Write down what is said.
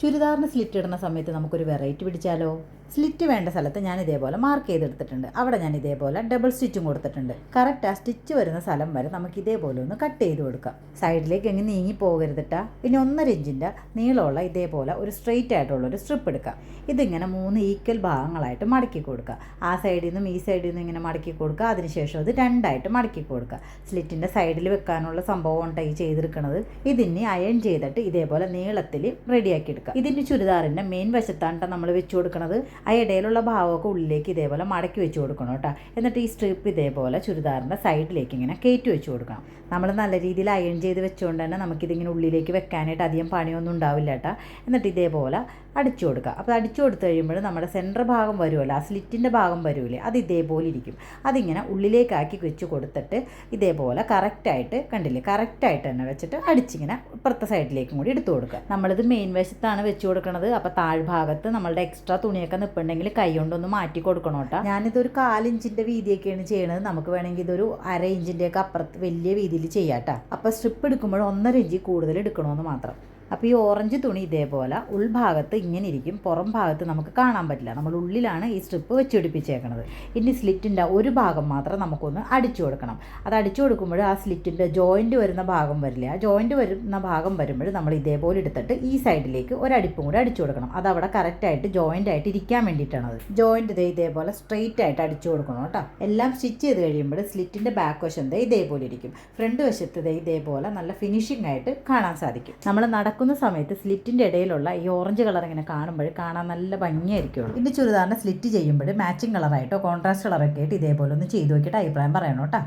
ചുരിദാറിന് slit ഇടുന്ന സമയത്ത് നമുക്കൊരു വെറൈറ്റി പിടിച്ചാലോ? സ്ലിറ്റ് വേണ്ട സ്ഥലത്ത് ഞാൻ ഇതേപോലെ മാർക്ക് ചെയ്തെടുത്തിട്ടുണ്ട്. അവിടെ ഞാൻ ഇതേപോലെ ഡബിൾ സ്റ്റിച്ചും കൊടുത്തിട്ടുണ്ട്. കറക്റ്റ് ആ സ്റ്റിച്ച് വരുന്ന സ്ഥലം വരെ നമുക്ക് ഇതേപോലെ ഒന്ന് കട്ട് ചെയ്ത് കൊടുക്കാം. സൈഡിലേക്ക് എങ്ങനെ നീങ്ങി പോകരുതിട്ടാ. ഇനി 1.5 ഇഞ്ചിൻ്റെ നീളമുള്ള ഇതേപോലെ ഒരു സ്ട്രെയിറ്റ് ആയിട്ടുള്ളൊരു സ്ട്രിപ്പ് എടുക്കാം. ഇതിങ്ങനെ 3 ഈക്വൽ ഭാഗങ്ങളായിട്ട് മടക്കി കൊടുക്കുക. ആ സൈഡിൽ നിന്നും ഈ സൈഡിൽ നിന്നും ഇങ്ങനെ മടക്കി കൊടുക്കുക. അതിനുശേഷം അത് 2ആയിട്ട് മടക്കി കൊടുക്കുക. സ്ലിറ്റിൻ്റെ സൈഡിൽ വെക്കാനുള്ള സംഭവം ഉണ്ടായി ചെയ്തെടുക്കുന്നത്. ഇതിന് അയൺ ചെയ്തിട്ട് ഇതേപോലെ നീളത്തിൽ റെഡിയാക്കി എടുക്കുക. ഇതിൻ്റെ ചുരിദാറിൻ്റെ മെയിൻ വശത്താണ് നമ്മൾ വെച്ച് കൊടുക്കുന്നത്. ആ ഇടയിലുള്ള ഭാവമൊക്കെ ഉള്ളിലേക്ക് ഇതേപോലെ മടക്കി വെച്ച് കൊടുക്കണം കേട്ടോ. എന്നിട്ട് ഈ സ്ട്രിപ്പ് ഇതേപോലെ ചുരിദാറിൻ്റെ സൈഡിലേക്ക് ഇങ്ങനെ കയറ്റി വെച്ച് കൊടുക്കണം. നമ്മൾ നല്ല രീതിയിൽ അയൺ ചെയ്ത് വെച്ചുകൊണ്ട് തന്നെ നമുക്കിതിങ്ങനെ ഉള്ളിലേക്ക് വെക്കാനായിട്ട് അധികം പണിയൊന്നും ഉണ്ടാവില്ല കേട്ടോ. എന്നിട്ട് ഇതേപോലെ അടിച്ചു കൊടുക്കുക. അപ്പോൾ അടിച്ചു കൊടുത്തു കഴിയുമ്പോൾ നമ്മുടെ സെൻറ്റർ ഭാഗം വരുമല്ലോ, ആ സ്ലിറ്റിൻ്റെ ഭാഗം വരുമല്ലേ, അത് ഇതേപോലെ ഇരിക്കും. അതിങ്ങനെ ഉള്ളിലേക്കാക്കി വെച്ച് കൊടുത്തിട്ട് ഇതേപോലെ കറക്റ്റായിട്ട് കണ്ടില്ലേ, കറക്റ്റായിട്ട് തന്നെ വെച്ചിട്ട് അടിച്ചിങ്ങനെ ഇപ്പുറത്തെ സൈഡിലേക്കും കൂടി എടുത്തു കൊടുക്കുക. നമ്മളിത് മെയിൻ വശത്താണ് വെച്ച് കൊടുക്കുന്നത്. അപ്പോൾ താഴ്ഭാഗത്ത് നമ്മളുടെ എക്സ്ട്രാ തുണിയൊക്കെ നിൽപ്പുണ്ടെങ്കിൽ കൈ കൊണ്ടൊന്ന് മാറ്റി കൊടുക്കണം കേട്ടോ. ഞാനിതൊരു 1/4 ഇഞ്ചിൻ്റെ വീതിയൊക്കെയാണ് ചെയ്യണത്. നമുക്ക് വേണമെങ്കിൽ ഇതൊരു 1/2 ഇഞ്ചിൻ്റെയൊക്കെ അപ്പുറത്ത് വലിയ വീതിയിൽ ചെയ്യാം കേട്ടോ. അപ്പോൾ സ്ട്രിപ്പ് എടുക്കുമ്പോൾ 1.5 ഇഞ്ച് കൂടുതൽ എടുക്കണമെന്ന് മാത്രം. അപ്പോൾ ഈ ഓറഞ്ച് തുണി ഇതേപോലെ ഉൾഭാഗത്ത് ഇങ്ങനെ ഇരിക്കും, പുറം ഭാഗത്ത് നമുക്ക് കാണാൻ പറ്റില്ല. നമ്മൾ ഉള്ളിലാണ് ഈ സ്ട്രിപ്പ് വെച്ച് പിടിപ്പിച്ചേക്കണത്. ഇനി സ്ലിറ്റിൻ്റെ ഒരു ഭാഗം മാത്രം നമുക്കൊന്ന് അടിച്ചു കൊടുക്കണം. അത് അടിച്ചു കൊടുക്കുമ്പോൾ ആ സ്ലിറ്റിൻ്റെ ജോയിൻറ്റ് വരുന്ന ഭാഗം വരില്ല. ആ ജോയിൻറ്റ് വരുന്ന ഭാഗം വരുമ്പോൾ നമ്മൾ ഇതേപോലെ എടുത്തിട്ട് ഈ സൈഡിലേക്ക് ഒരടിപ്പും കൂടി അടിച്ചു കൊടുക്കണം. അതവിടെ കറക്റ്റായിട്ട് ജോയിൻ്റ് ആയിട്ട് ഇരിക്കാൻ വേണ്ടിയിട്ടാണത്. ജോയിൻറ്റ് ഇതേപോലെ സ്ട്രെയിറ്റ് ആയിട്ട് അടിച്ചു കൊടുക്കണം കേട്ടോ. എല്ലാം സ്റ്റിച്ച് ചെയ്ത് കഴിയുമ്പോൾ സ്ലിറ്റിൻ്റെ ബാക്ക് വശം ഇതേപോലെ ഇരിക്കും. ഫ്രണ്ട് വശത്ത് ഇതേപോലെ നല്ല ഫിനിഷിംഗ് ആയിട്ട് കാണാൻ സാധിക്കും. നമ്മൾ നടക്കുന്ന സമയത്ത് സ്ലിറ്റിൻ്റെ ഇടയിലുള്ള ഈ ഓറഞ്ച് കളർ ഇങ്ങനെ കാണുമ്പോൾ കാണാൻ നല്ല ഭംഗിയായിരിക്കുള്ളൂ. ഇതിൻ്റെ ചുരിദാറിനെ സ്ലിറ്റ് ചെയ്യുമ്പോൾ മാച്ചിങ് കളറായിട്ടോ കോൺട്രാസ്റ്റ് കളറൊക്കെ ആയിട്ട് ഇതേപോലെ ഒന്ന് ചെയ്ത് നോക്കിയിട്ട് അഭിപ്രായം പറയണം കേട്ടോ.